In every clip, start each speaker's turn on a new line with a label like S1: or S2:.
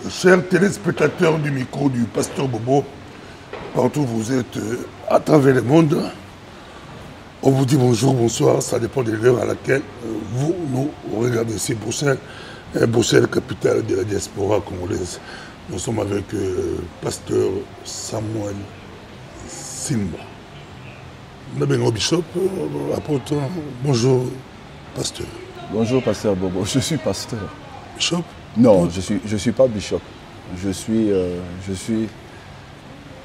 S1: Chers téléspectateurs du micro du Pasteur Bobo, partout où vous êtes à travers le monde, on vous dit bonjour, bonsoir, ça dépend de l'heure à laquelle vous nous regardez ici Bruxelles, Bruxelles, capitale de la diaspora congolaise. Nous sommes avec Pasteur Samuel Simba. Nabengo Bishop, apôtre, bonjour Pasteur.
S2: Bonjour Pasteur Bobo, je suis pasteur.
S1: Bishop?
S2: Non, je suis pas bishop. Je suis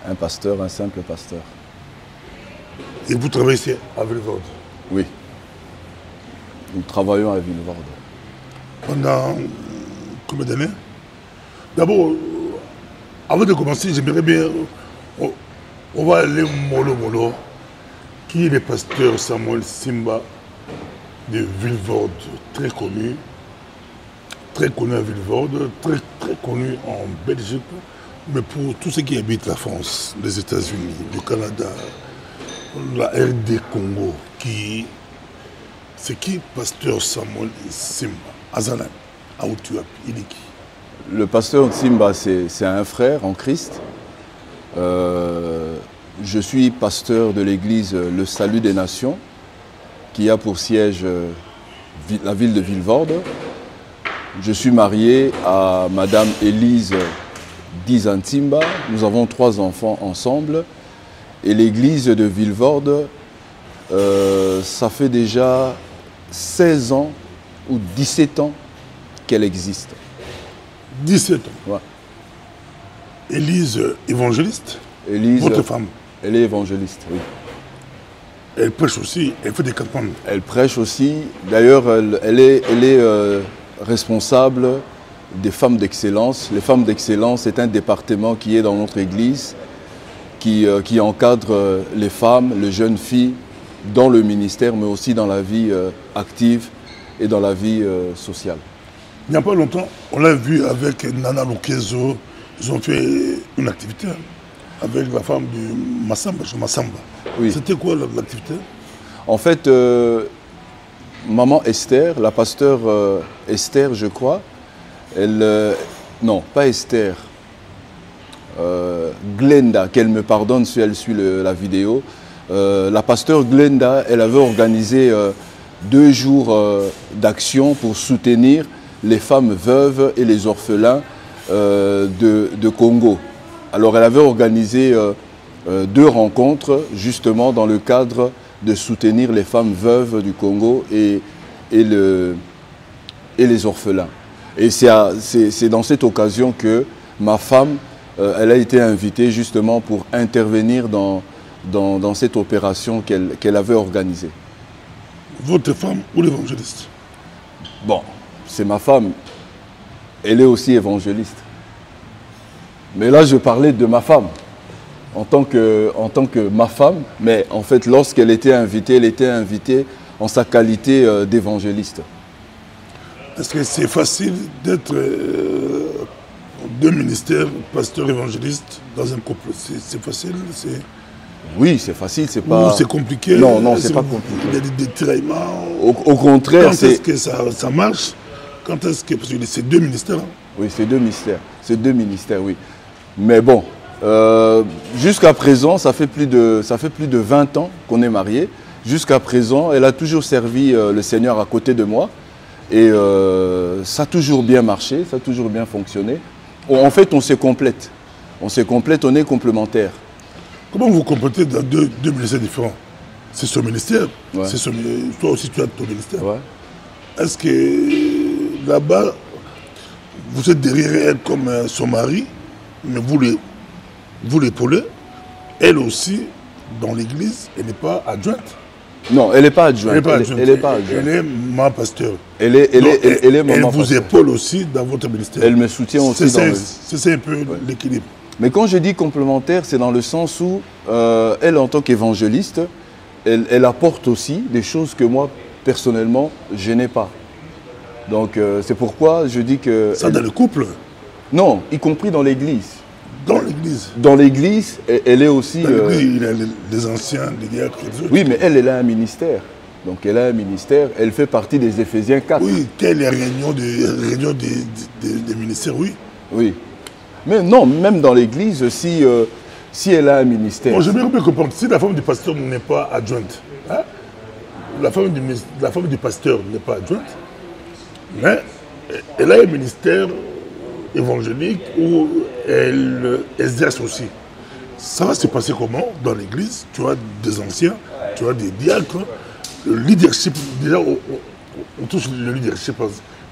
S2: un pasteur, un simple pasteur.
S1: Et vous travaillez ici à Vilvoorde?
S2: Oui. Nous travaillons à Vilvoorde.
S1: Pendant combien d'années? D'abord, avant de commencer, j'aimerais bien... On va aller mollo. Qui est le pasteur Samuel Simba de Vilvoorde, très connu à Vilvoorde, très connu en Belgique, mais pour tous ceux qui habitent la France, les États-Unis, le Canada, la RD Congo, c'est qui pasteur Samuel Simba? Azalan, Aoutuap, il est qui?
S2: Le pasteur Simba, c'est un frère en Christ. Je suis pasteur de l'église Le Salut des Nations, qui a pour siège la ville de Vilvoorde. Je suis marié à Madame Élise Dizantimba. Nous avons 3 enfants ensemble. Et l'église de Vilvoorde, ça fait déjà 16 ans ou 17 ans qu'elle existe.
S1: 17 ans?
S2: Ouais.
S1: Élise, évangéliste?
S2: Élise,
S1: votre femme?
S2: Elle est évangéliste, oui.
S1: Elle prêche aussi, elle fait des campagnes.
S2: Elle prêche aussi. D'ailleurs, elle est responsable des femmes d'excellence. Les femmes d'excellence, c'est un département qui est dans notre église, qui encadre les femmes, les jeunes filles, dans le ministère, mais aussi dans la vie active et dans la vie sociale.
S1: Il n'y a pas longtemps, on l'a vu avec Nana Lukezo, ils ont fait une activité avec la femme du Massamba. Oui. C'était quoi l'activité?
S2: En fait, maman Esther, la pasteur Esther, je crois, non, pas Esther, Glenda, qu'elle me pardonne si elle suit la vidéo. La pasteur Glenda, elle avait organisé 2 jours d'action pour soutenir les femmes veuves et les orphelins de Congo. Alors elle avait organisé 2 rencontres justement dans le cadre de soutenir les femmes veuves du Congo et les orphelins. Et c'est dans cette occasion que ma femme, elle a été invitée justement pour intervenir dans cette opération qu'elle avait organisée.
S1: Votre femme ou l'évangéliste?
S2: Bon, c'est ma femme. Elle est aussi évangéliste. Mais là, je parlais de ma femme. En tant que ma femme, mais en fait, lorsqu'elle était invitée, elle était invitée en sa qualité d'évangéliste.
S1: Est-ce que c'est facile d'être 2 ministères, pasteur évangéliste, dans un couple? C'est facile?
S2: Oui, c'est facile, c'est pas...
S1: Ou c'est compliqué?
S2: Non, c'est pas compliqué.
S1: Il y a des tiraillements?
S2: Au contraire,
S1: quand est-ce que ça marche? Quand est-ce que... Parce que c'est 2 ministères. Hein?
S2: Oui, c'est 2 ministères. C'est 2 ministères, oui. Mais bon, jusqu'à présent, ça fait plus de 20 ans qu'on est mariés. Jusqu'à présent, elle a toujours servi le Seigneur à côté de moi. Et ça a toujours bien marché, ça a toujours bien fonctionné. En fait, on se complète. On se complète, on est complémentaires.
S1: Comment vous complétez dans deux ministères différents? C'est son ministère,
S2: ouais.
S1: Toi aussi tu as ton ministère.
S2: Ouais.
S1: Est-ce que là-bas, vous êtes derrière elle comme son mari, mais vous l'épaulez? Elle aussi, dans l'église, elle n'est pas adjointe?
S2: Non, elle n'est pas adjointe.
S1: Elle est ma pasteur.
S2: Elle est maman.
S1: Elle vous épaule aussi dans votre ministère.
S2: Elle me soutient aussi dans le...
S1: C'est un peu l'équilibre.
S2: Mais quand je dis complémentaire, c'est dans le sens où elle, en tant qu'évangéliste, elle apporte aussi des choses que moi, personnellement, je n'ai pas. Donc c'est pourquoi je dis que...
S1: Ça dans le couple?
S2: Non, y compris dans l'église.
S1: Dans l'église?
S2: Dans l'église, elle est aussi...
S1: il y a les anciens, les diacres, les autres.
S2: Oui, mais elle a un ministère. Donc elle a un ministère, elle fait partie des Éphésiens 4.
S1: Oui, quelle est la réunion des ministères, oui.
S2: Oui. Mais non, même dans l'église, si elle a un ministère.
S1: Bon, j'aimerais bien comprendre, si la femme du pasteur n'est pas adjointe, hein, la femme du pasteur n'est pas adjointe, mais elle a un ministère évangélique où elle exerce aussi. Ça va se passer comment dans l'église? Tu as des anciens, tu as des diacres, le leadership, déjà on touche le leadership,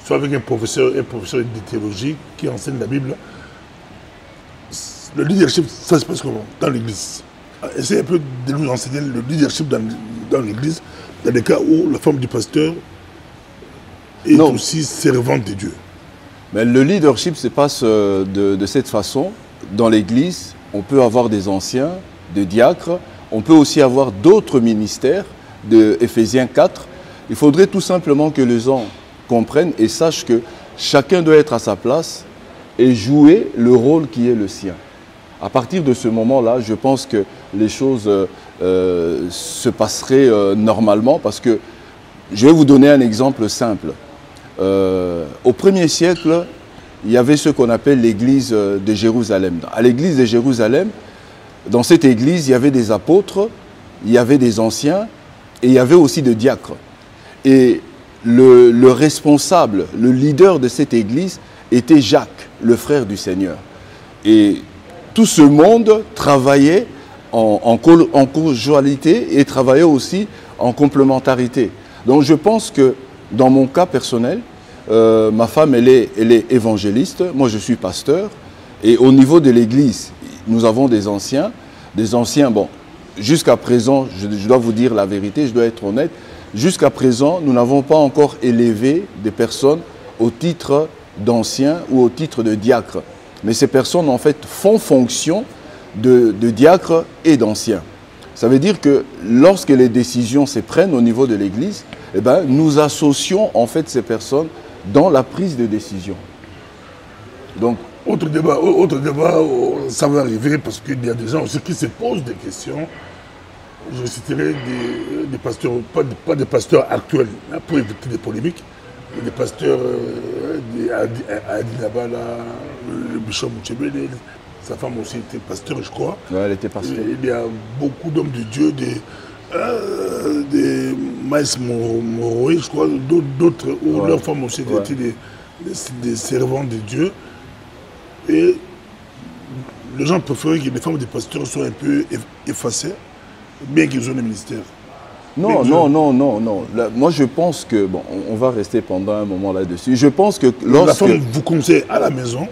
S1: soit avec un professeur de théologie qui enseigne la Bible. Le leadership, ça se passe comment dans l'église? Essayez un peu de nous enseigner le leadership dans l'église, dans les cas où la femme du pasteur est aussi servante de Dieu.
S2: Mais le leadership se passe de cette façon. Dans l'église, on peut avoir des anciens, des diacres, on peut aussi avoir d'autres ministères, de Éphésiens 4. Il faudrait tout simplement que les gens comprennent et sachent que chacun doit être à sa place et jouer le rôle qui est le sien. À partir de ce moment-là, je pense que les choses se passeraient normalement parce que je vais vous donner un exemple simple. Au 1er siècle, il y avait ce qu'on appelle l'église de Jérusalem. À l'église de Jérusalem, dans cette église, il y avait des apôtres, il y avait des anciens et il y avait aussi des diacres. Et le responsable, le leader de cette église était Jacques, le frère du Seigneur. Et tout ce monde travaillait en conjonctualité et travaillait aussi en complémentarité. Donc je pense que dans mon cas personnel, ma femme elle est évangéliste, moi je suis pasteur. Et au niveau de l'église, nous avons des anciens. Bon, jusqu'à présent, je dois vous dire la vérité, je dois être honnête, jusqu'à présent, nous n'avons pas encore élevé des personnes au titre d'anciens ou au titre de diacres. Mais ces personnes, en fait, font fonction de diacres et d'anciens. Ça veut dire que lorsque les décisions se prennent au niveau de l'Église, eh ben, nous associons, en fait, ces personnes dans la prise de décision. Donc,
S1: autre débat, ça va arriver parce qu'il y a des gens aussi qui se posent des questions. Je citerai des pasteurs, pas des pasteurs actuels, hein, pour éviter des polémiques, mais des pasteurs à Adinabala, le bishop Mouchebele, sa femme aussi était pasteur, je crois.
S2: Ouais, elle était pasteur.
S1: Il y a beaucoup d'hommes de Dieu, des Maïs Moroé, je crois, d'autres, où leurs femmes aussi étaient des servants de Dieu. Et les gens préféraient que les femmes des pasteurs soient un peu effacées, bien qu'ils aient le ministère.
S2: Non. Là, moi, je pense que... Bon, on va rester pendant un moment là-dessus. Je pense que lorsque...
S1: La femme vous conseille à la maison,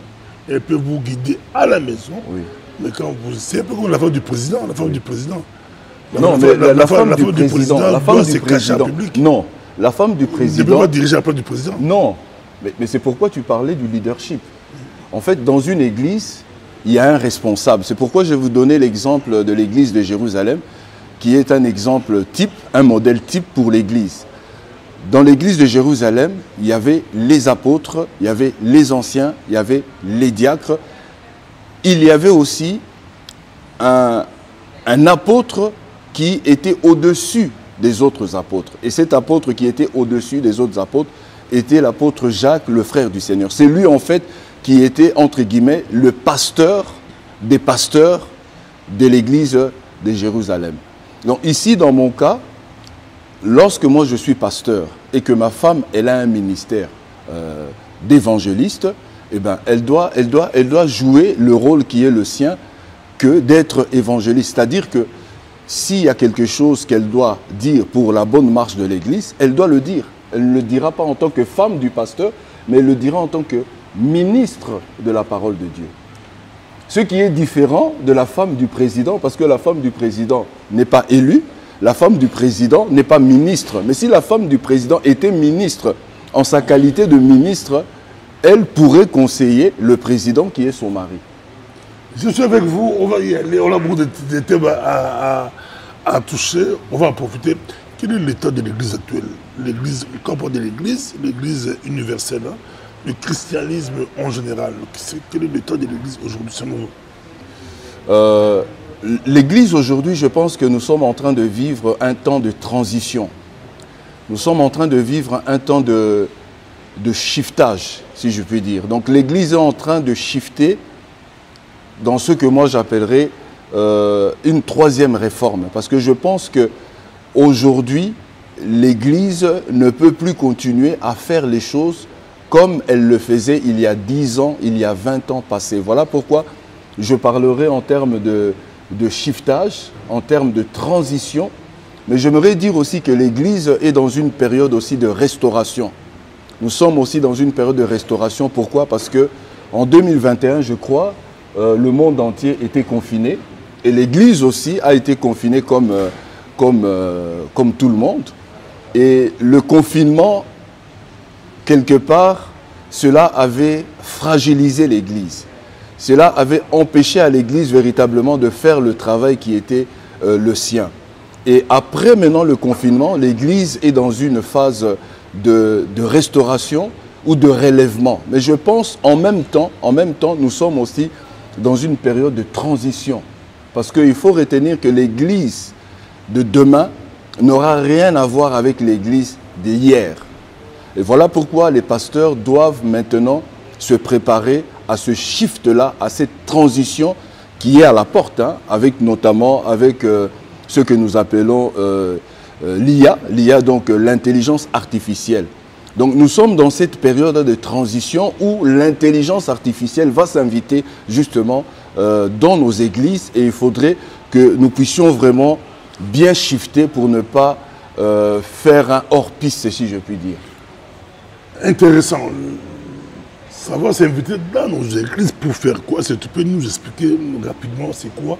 S1: elle peut vous guider à la maison.
S2: Oui.
S1: Mais quand vous... C'est un peu comme la femme du président. La femme du président.
S2: La femme du président doit se cacher en public. Non, la femme du président...
S1: Elle ne peut pas diriger la place du président.
S2: Non, mais c'est pourquoi tu parlais du leadership. En fait, dans une église, il y a un responsable. C'est pourquoi je vais vous donner l'exemple de l'église de Jérusalem, qui est un exemple type, un modèle type pour l'église. Dans l'église de Jérusalem, il y avait les apôtres, il y avait les anciens, il y avait les diacres. Il y avait aussi un apôtre qui était au-dessus des autres apôtres. Et cet apôtre qui était au-dessus des autres apôtres était l'apôtre Jacques, le frère du Seigneur. C'est lui, en fait, qui était, entre guillemets, le pasteur des pasteurs de l'église de Jérusalem. Donc ici, dans mon cas, lorsque moi je suis pasteur et que ma femme, elle a un ministère d'évangéliste, eh ben, elle doit jouer le rôle qui est le sien que d'être évangéliste. C'est-à-dire que s'il y a quelque chose qu'elle doit dire pour la bonne marche de l'église, elle doit le dire. Elle ne le dira pas en tant que femme du pasteur, mais elle le dira en tant que ministre de la parole de Dieu. Ce qui est différent de la femme du président, parce que la femme du président n'est pas élue, la femme du président n'est pas ministre. Mais si la femme du président était ministre, en sa qualité de ministre, elle pourrait conseiller le président qui est son mari.
S1: Je suis avec vous, on va y aller, on a beaucoup de thèmes à toucher, on va en profiter. Quel est l'état de l'église actuelle? L'église, quand on parle de l'église universelle, hein, le christianisme en général, quel est l'état de l'église aujourd'hui selon vous?
S2: L'église aujourd'hui, je pense que nous sommes en train de vivre un temps de transition. Nous sommes en train de vivre un temps de de shiftage, si je puis dire. Donc l'Église est en train de shifter dans ce que moi j'appellerais une troisième réforme. Parce que je pense qu'aujourd'hui, l'Église ne peut plus continuer à faire les choses comme elle le faisait il y a 10 ans, il y a 20 ans passés. Voilà pourquoi je parlerai en termes de shiftage, en termes de transition. Mais j'aimerais dire aussi que l'Église est dans une période aussi de restauration. Nous sommes aussi dans une période de restauration. Pourquoi? Parce qu'en 2021, je crois, le monde entier était confiné. Et l'Église aussi a été confinée comme tout le monde. Et le confinement, quelque part, cela avait fragilisé l'Église. Cela avait empêché à l'Église véritablement de faire le travail qui était le sien. Et après maintenant le confinement, l'Église est dans une phase de restauration ou de relèvement. Mais je pense en même temps, nous sommes aussi dans une période de transition. Parce qu'il faut retenir que l'Église de demain n'aura rien à voir avec l'Église d'hier. Et voilà pourquoi les pasteurs doivent maintenant se préparer à ce shift-là, à cette transition qui est à la porte, hein, notamment avec ce que nous appelons l'IA, donc l'intelligence artificielle. Donc nous sommes dans cette période de transition où l'intelligence artificielle va s'inviter justement dans nos églises et il faudrait que nous puissions vraiment bien shifter pour ne pas faire un hors-piste, si je puis dire.
S1: Intéressant. Ça va s'inviter dans nos églises pour faire quoi? Tu peux nous expliquer rapidement c'est quoi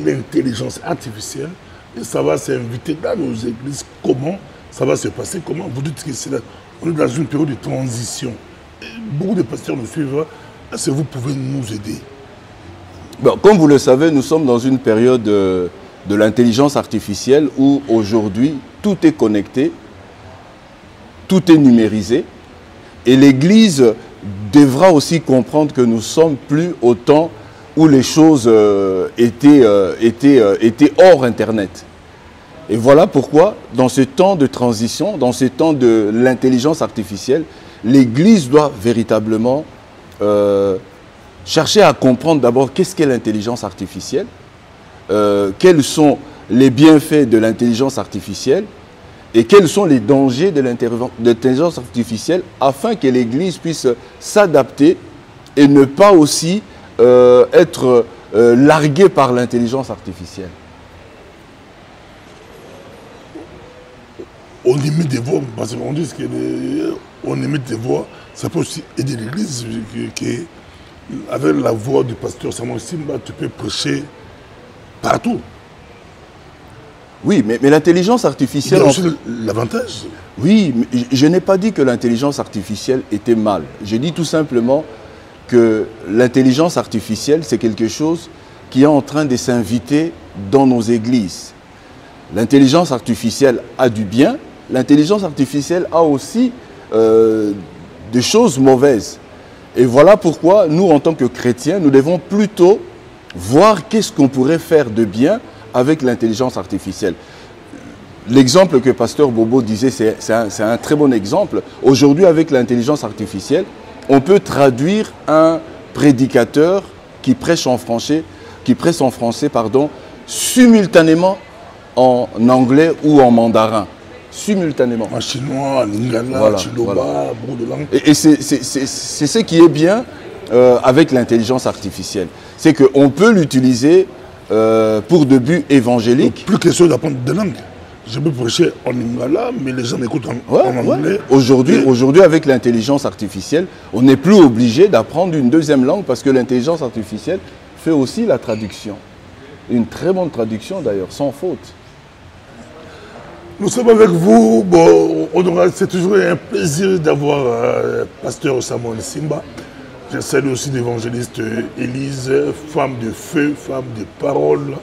S1: l'intelligence artificielle? Et ça va s'inviter dans nos églises. Comment ça va se passer? Comment vous dites que on est dans une période de transition. Et beaucoup de pasteurs nous suivent. Est-ce que vous pouvez nous aider?
S2: Bon, comme vous le savez, nous sommes dans une période de l'intelligence artificielle où aujourd'hui tout est connecté, tout est numérisé. Et l'Église devra aussi comprendre que nous ne sommes plus au temps où les choses étaient hors Internet. Et voilà pourquoi, dans ce temps de transition, dans ce temps de l'intelligence artificielle, l'Église doit véritablement chercher à comprendre d'abord qu'est-ce qu'est l'intelligence artificielle, quels sont les bienfaits de l'intelligence artificielle, et quels sont les dangers de l'intelligence artificielle afin que l'Église puisse s'adapter et ne pas aussi être larguée par l'intelligence artificielle.
S1: On limite des voix, parce qu'on dit qu'on limite des voix, ça peut aussi aider l'Église, avec la voix du pasteur Samuel Simba, tu peux prêcher partout.
S2: Oui, mais l'intelligence artificielle...
S1: Il y a aussi l'avantage.
S2: Oui, mais je n'ai pas dit que l'intelligence artificielle était mal. J'ai dit tout simplement que l'intelligence artificielle, c'est quelque chose qui est en train de s'inviter dans nos églises. L'intelligence artificielle a du bien, l'intelligence artificielle a aussi des choses mauvaises. Et voilà pourquoi nous, en tant que chrétiens, nous devons plutôt voir qu'est-ce qu'on pourrait faire de bien avec l'intelligence artificielle. L'exemple que Pasteur Bobo disait, c'est un très bon exemple. Aujourd'hui, avec l'intelligence artificielle, on peut traduire un prédicateur qui prêche en français, simultanément en anglais ou en mandarin. Simultanément.
S1: En chinois, en lingala,
S2: voilà,
S1: chiloba,
S2: voilà.
S1: beaucoup de langues.
S2: Et c'est ce qui est bien avec l'intelligence artificielle. C'est qu'on peut l'utiliser pour de buts évangéliques.
S1: Donc, plus question d'apprendre des langues. Je peux prêcher en lingala, mais les gens m'écoutent en anglais.
S2: Aujourd'hui, avec l'intelligence artificielle, on n'est plus obligé d'apprendre une deuxième langue parce que l'intelligence artificielle fait aussi la traduction. Une très bonne traduction d'ailleurs, sans faute.
S1: Nous sommes avec vous. Bon, c'est toujours un plaisir d'avoir Pasteur Samuel Simba. Je salue aussi l'évangéliste Élise, femme de feu, femme de parole,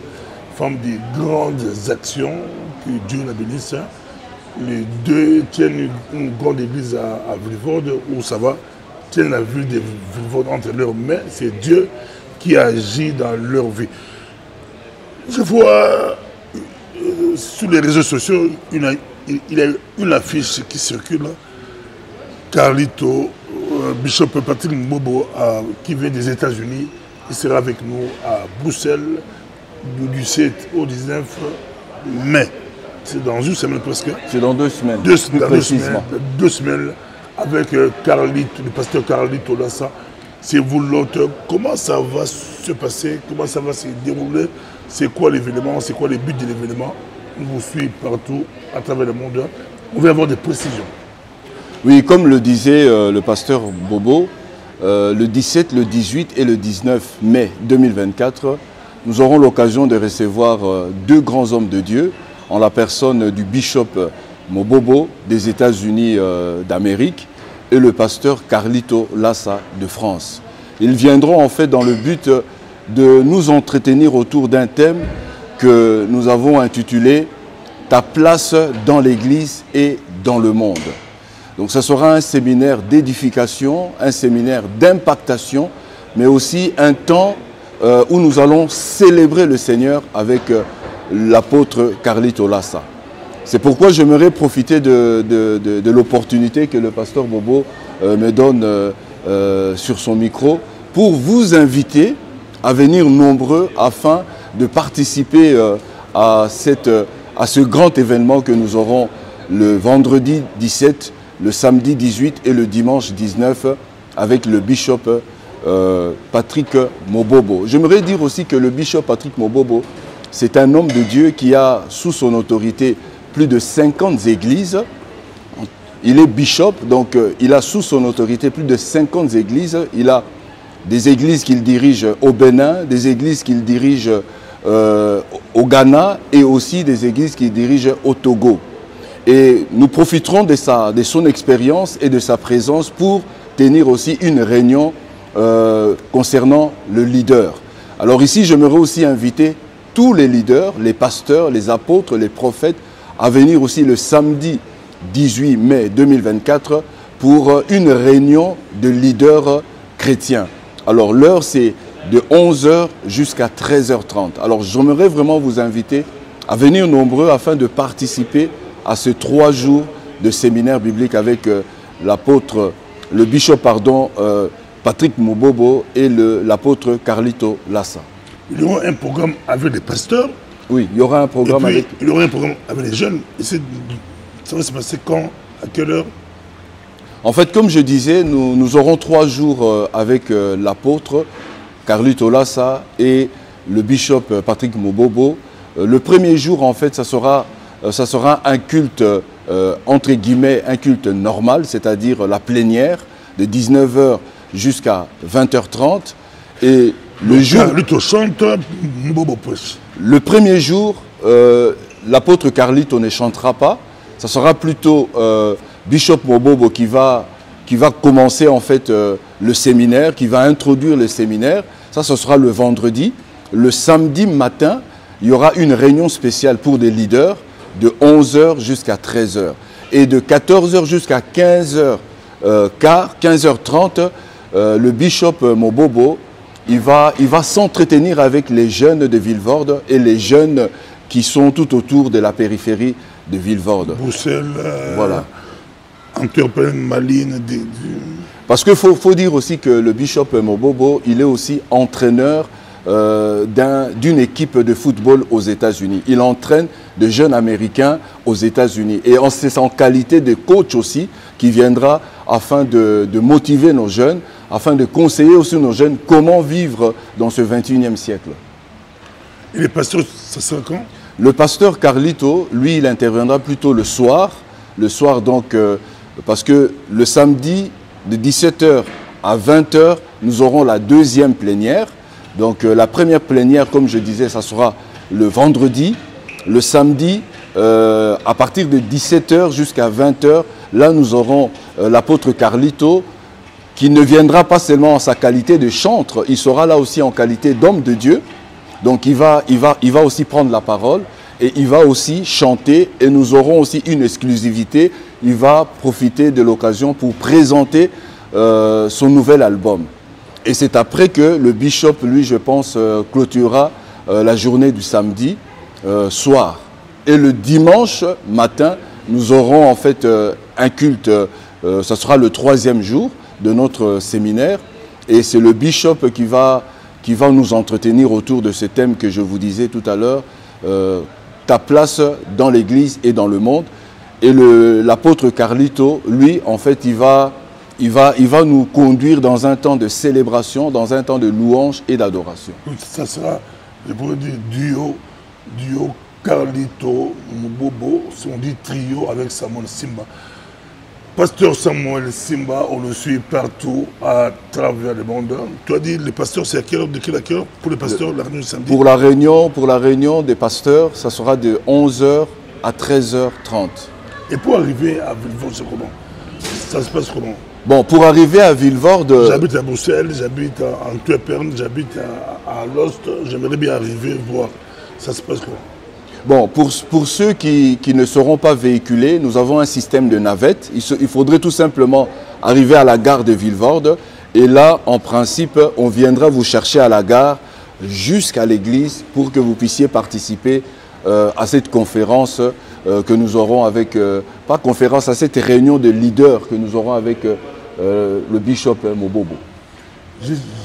S1: femme de grandes actions, que Dieu la bénisse. Les deux tiennent une grande église à Vilvoorde, où ça va, tiennent la ville de Vilvoorde entre leurs mains. C'est Dieu qui agit dans leur vie. Je vois sur les réseaux sociaux, il y a une affiche qui circule. Carlito, Bishop Patrick Mbobo, qui vient des États-Unis. Il sera avec nous à Bruxelles du 7 au 19 mai. C'est dans une semaine presque.
S2: C'est dans 2 semaines.
S1: Deux semaines avec Carlito, le pasteur Carlito Lassa. C'est vous l'auteur. Comment ça va se passer? Comment ça va se dérouler? C'est quoi l'événement? C'est quoi les buts de l'événement? On vous suit partout à travers le monde. On va avoir des précisions.
S2: Oui, comme le disait le pasteur Bobo, le 17, le 18 et le 19 mai 2024, nous aurons l'occasion de recevoir 2 grands hommes de Dieu en la personne du bishop Mobobo des États-Unis d'Amérique et le pasteur Carlito Lassa de France. Ils viendront en fait dans le but de nous entretenir autour d'un thème que nous avons intitulé « Ta place dans l'Église et dans le monde ». Donc ce sera un séminaire d'édification, un séminaire d'impactation, mais aussi un temps où nous allons célébrer le Seigneur avec l'apôtre Carlito Lassa. C'est pourquoi j'aimerais profiter de l'opportunité que le pasteur Bobo me donne sur son micro pour vous inviter à venir nombreux afin de participer à ce grand événement que nous aurons le vendredi 17, le samedi 18 et le dimanche 19 avec le bishop Patrick Mobobo. J'aimerais dire aussi que le bishop Patrick Mobobo, c'est un homme de Dieu qui a sous son autorité plus de 50 églises. Il est bishop, donc il a sous son autorité plus de 50 églises. Il a des églises qu'il dirige au Bénin, des églises qu'il dirige au Ghana et aussi des églises qu'il dirige au Togo. Et nous profiterons de son expérience et de sa présence pour tenir aussi une réunion concernant le leader. Alors ici, j'aimerais aussi inviter tous les leaders, les pasteurs, les apôtres, les prophètes à venir aussi le samedi 18 mai 2024 pour une réunion de leaders chrétiens. Alors l'heure, c'est de 11h jusqu'à 13h30. Alors j'aimerais vraiment vous inviter à venir nombreux afin de participer à ce 3 jours de séminaire biblique avec l'apôtre, le bishop, Patrick Mobobo et l'apôtre Carlito Lassa.
S1: Il y aura un programme avec les pasteurs.
S2: Oui, il y aura un programme avec...
S1: Il y aura un programme avec les jeunes. Et ça va se passer quand? À quelle heure?
S2: En fait, comme je disais, nous aurons 3 jours avec l'apôtre Carlito Lassa et le bishop Patrick Mobobo. Le premier jour, en fait, ça sera un culte, entre guillemets, un culte normal, c'est-à-dire la plénière, de 19h jusqu'à 20h30. Et le jour...
S1: Carlito chante, Mobobo prêche.
S2: Le premier jour, l'apôtre Carlito ne chantera pas. Ça sera plutôt Bishop Mobobo qui va commencer en fait le séminaire, qui va introduire le séminaire. Ça, ce sera le vendredi. Le samedi matin, il y aura une réunion spéciale pour des leaders de 11h jusqu'à 13h. Et de 14h jusqu'à 15h15, 15h30, le Bishop Mobobo, il va s'entretenir avec les jeunes de Vilvoorde et les jeunes qui sont tout autour de la périphérie de Vilvoorde.
S1: Bruxelles,
S2: voilà.
S1: Antwerpen, Malines.
S2: Parce qu'il faut dire aussi que le Bishop Mobobo, il est aussi entraîneur d'une équipe de football aux États-Unis. Il entraîne de jeunes Américains aux États-Unis. Et c'est en qualité de coach aussi qui viendra afin de motiver nos jeunes, afin de conseiller aussi nos jeunes comment vivre dans ce 21e siècle.
S1: Et les pasteurs, ça sera quand?
S2: Le pasteur Carlito, lui, il interviendra plutôt le soir. Le soir, donc, parce que le samedi, de 17h à 20h, nous aurons la deuxième plénière. Donc, la première plénière, comme je disais, ça sera le vendredi. Le samedi, à partir de 17h jusqu'à 20h, là, nous aurons l'apôtre Carlito, qui ne viendra pas seulement en sa qualité de chantre, il sera là aussi en qualité d'homme de Dieu. Donc il va aussi prendre la parole et il va aussi chanter et nous aurons aussi une exclusivité. Il va profiter de l'occasion pour présenter son nouvel album. Et c'est après que le bishop, lui, je pense, clôturera la journée du samedi soir. Et le dimanche matin, nous aurons en fait un culte ça sera le 3e jour de notre séminaire. Et c'est le bishop qui va nous entretenir autour de ce thème que je vous disais tout à l'heure, ta place dans l'Église et dans le monde. Et l'apôtre Carlito, lui, en fait, il va nous conduire dans un temps de célébration, dans un temps de louange et d'adoration.
S1: Ça sera, je pourrais dire, duo Carlito Mobobo, si on dit trio avec Samuel Simba. Pasteur Samuel Simba, on le suit partout à travers le monde. Tu as dit, les pasteurs, c'est à quelle heure, de quelle heure pour les pasteurs, la réunion samedi?
S2: Pour la réunion des pasteurs, ça sera de 11h à 13h30.
S1: Et pour arriver à Villevorde, c'est comment? Ça se passe comment?
S2: Bon, pour arriver à Villevorde...
S1: J'habite à Bruxelles, j'habite à Antwerpen, j'habite à Alost. J'aimerais bien arriver voir. Ça se passe comment?
S2: Bon, pour ceux qui ne seront pas véhiculés, nous avons un système de navette. Il faudrait tout simplement arriver à la gare de Villevorde. Et là, en principe, on viendra vous chercher à la gare jusqu'à l'église pour que vous puissiez participer à cette conférence que nous aurons avec, pas conférence, à cette réunion de leaders que nous aurons avec le bishop Mobobo.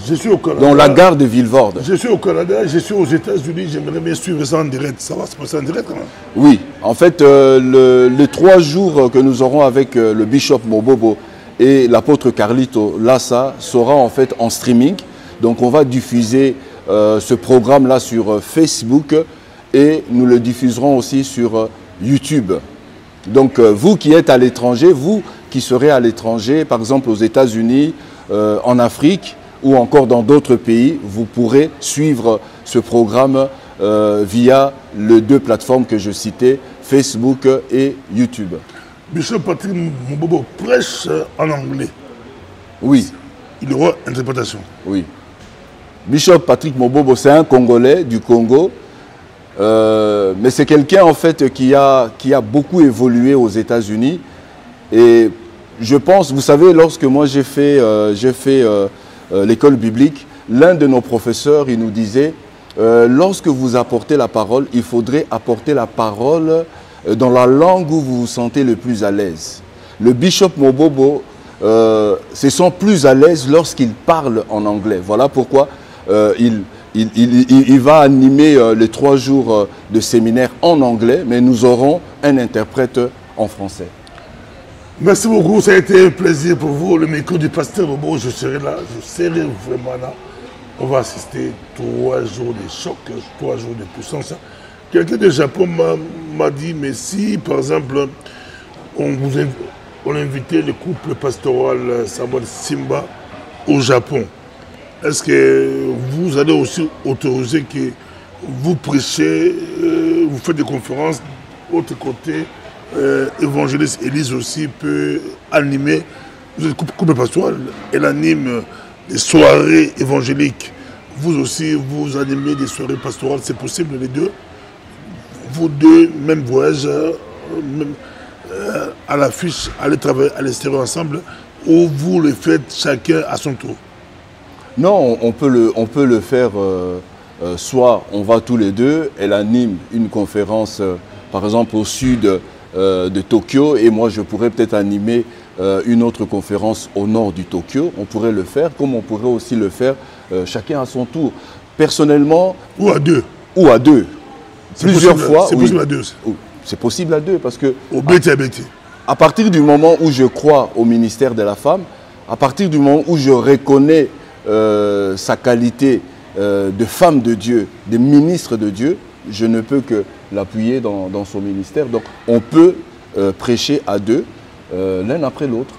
S1: Je suis au Canada.
S2: Dans la gare de Villevorde.
S1: Je suis au Canada, je suis aux États-Unis, j'aimerais bien suivre ça en direct. Ça va se passer en direct quand même?
S2: Oui, en fait, les 3 jours que nous aurons avec le bishop Mobobo et l'apôtre Carlito Lassa sera en fait en streaming. Donc on va diffuser ce programme-là sur Facebook et nous le diffuserons aussi sur YouTube. Donc vous qui êtes à l'étranger, vous qui serez à l'étranger, par exemple aux États-Unis, en Afrique ou encore dans d'autres pays, vous pourrez suivre ce programme via les 2 plateformes que je citais, Facebook et YouTube.
S1: Bishop Patrick Mobobo prêche en anglais.
S2: Oui.
S1: Il y aura interprétation.
S2: Oui. Bishop Patrick Mobobo, c'est un Congolais du Congo, mais c'est quelqu'un en fait qui a beaucoup évolué aux États-Unis. Et je pense, vous savez, lorsque moi j'ai fait l'école biblique, l'un de nos professeurs, il nous disait, lorsque vous apportez la parole, il faudrait apporter la parole dans la langue où vous vous sentez le plus à l'aise. Le bishop Mobobo se sent plus à l'aise lorsqu'il parle en anglais. Voilà pourquoi il va animer les 3 jours de séminaire en anglais, mais nous aurons un interprète en français.
S1: Merci beaucoup, ça a été un plaisir pour vous. Le micro du pasteur Mobobo, je serai là, je serai vraiment là. On va assister 3 jours de choc, 3 jours de puissance. Quelqu'un du Japon m'a dit, mais si par exemple on invitait le couple pastoral Samuel Simba au Japon, est-ce que vous allez aussi autoriser que vous prêchez, vous faites des conférences, autre côté, évangéliste Élise aussi peut animer, vous êtes couple pastoral, elle anime des soirées évangéliques, vous aussi vous animez des soirées pastorales, c'est possible les deux? Vous deux, même voyage, même, à l'affiche, allez travailler à l'extérieur ensemble, ou vous le faites chacun à son tour?
S2: Non, on peut le faire, soit on va tous les deux, elle anime une conférence, par exemple au sud de Tokyo, et moi je pourrais peut-être animer une autre conférence au nord du Tokyo. On pourrait le faire, comme on pourrait aussi le faire chacun à son tour. Personnellement...
S1: Ou à deux.
S2: Ou à deux. Plusieurs fois.
S1: C'est possible à deux.
S2: C'est possible à deux parce que...
S1: Au BTBT.
S2: À partir du moment où je crois au ministère de la femme, à partir du moment où je reconnais sa qualité de femme de Dieu, de ministre de Dieu, je ne peux que l'appuyer dans son ministère. Donc on peut prêcher à deux, l'un après l'autre.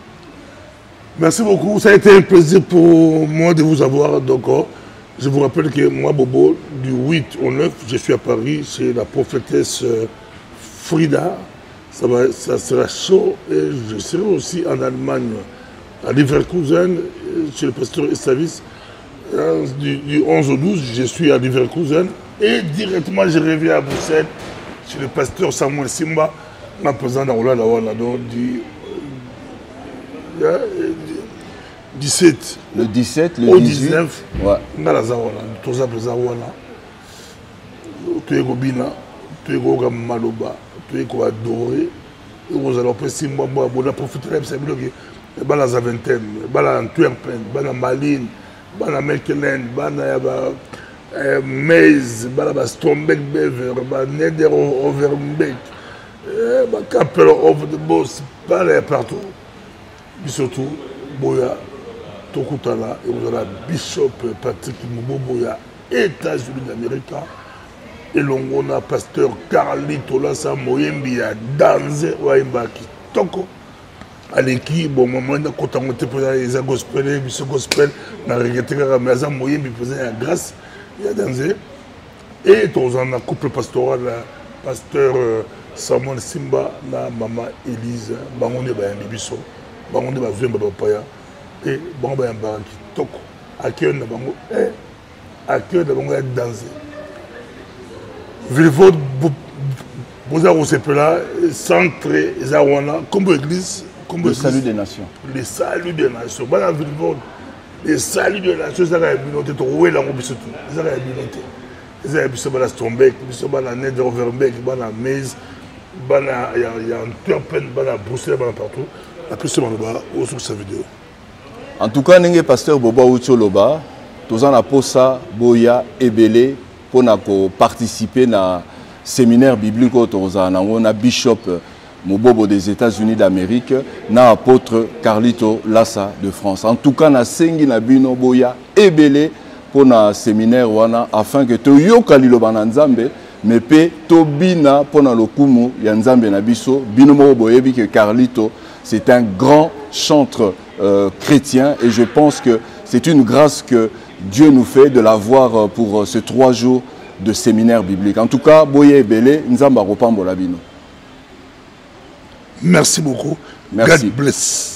S1: Merci beaucoup. Ça a été un plaisir pour moi de vous avoir. Donc, je vous rappelle que moi, Bobo, du 8 au 9, je suis à Paris chez la prophétesse Frida. Ça sera chaud. Et je serai aussi en Allemagne, à Leverkusen, chez le pasteur Estavis. Du 11 au 12, je suis à Leverkusen. Et directement, je reviens à Bruxelles, chez le pasteur Samuel Simba, en présent dans du 17.
S2: Le 17, le
S1: au
S2: 18.
S1: 19.
S2: Ouais.
S1: Tu es Gobina, tu es Maloba, tu es adoré. Vous allez passer moi, on a profité de ça. Bana Zaventem, Bana Antwerpen, Bana Malines, Bana Mechelen, Bana Meiz, Bana Strombeck Bever, Bana Neder Overbeek, Bana Kapel Over the Boss, Bana partout. Mais surtout, Boya, Tokutala, et vous avez Bishop Patrick Mboboya, États-Unis d'Amérique, et l'on a pasteur Carlito Lassa Moyembi à Danze, Waimbaki, Toko. Aleki, bon, maman, quand on était posé les gospel, les gospel, on a regretté que la maison Moyembi faisait la grâce, il y a Danze. Et on a un couple pastoral, pasteur Samuel Simba, la maman Élise, Bangonde Bayambibiso, Bangonde Bazouemba Papaya, et Bangonde Bayambaraki, Toko, à qui on a Bango, et à qui on a Bango Danze. Villevaux, Bozar Osepela, centre, Zawana, comme l'église, comme
S2: le salut des nations.
S1: Le salut des nations. Voilà, Villevaux, le salut des nations, ça a été noté, où est la mobilité, ça a été noté. Ça a été noté, Strombeck, Bana Neder Overbeek, Bana Meiz, Bana Antwerpen, Bana Bruxelles, Bana partout. Après ce moment-là, on se sa vidéo.
S2: En tout cas, nous pasteur Boba Oucholoba, tous en aposa, Boya, Ebele, pour participer à séminaire biblique on a bishop Mobobo des États-Unis d'Amérique, na apôtre Carlito Lassa de France. En tout cas, na sengi na bino boya ebele pour na séminaire wana afin que to yokali lo bananzambe mais pe to bina pour na lokumu ya nzambe na biso bino mo boyebi que Carlito c'est un grand chantre chrétien et je pense que c'est une grâce que Dieu nous fait de l'avoir pour ces 3 jours de séminaire biblique. En tout cas, Boye Ebele, Nzamba Ropambo Labino.
S1: Merci beaucoup.
S2: Merci.
S1: God bless.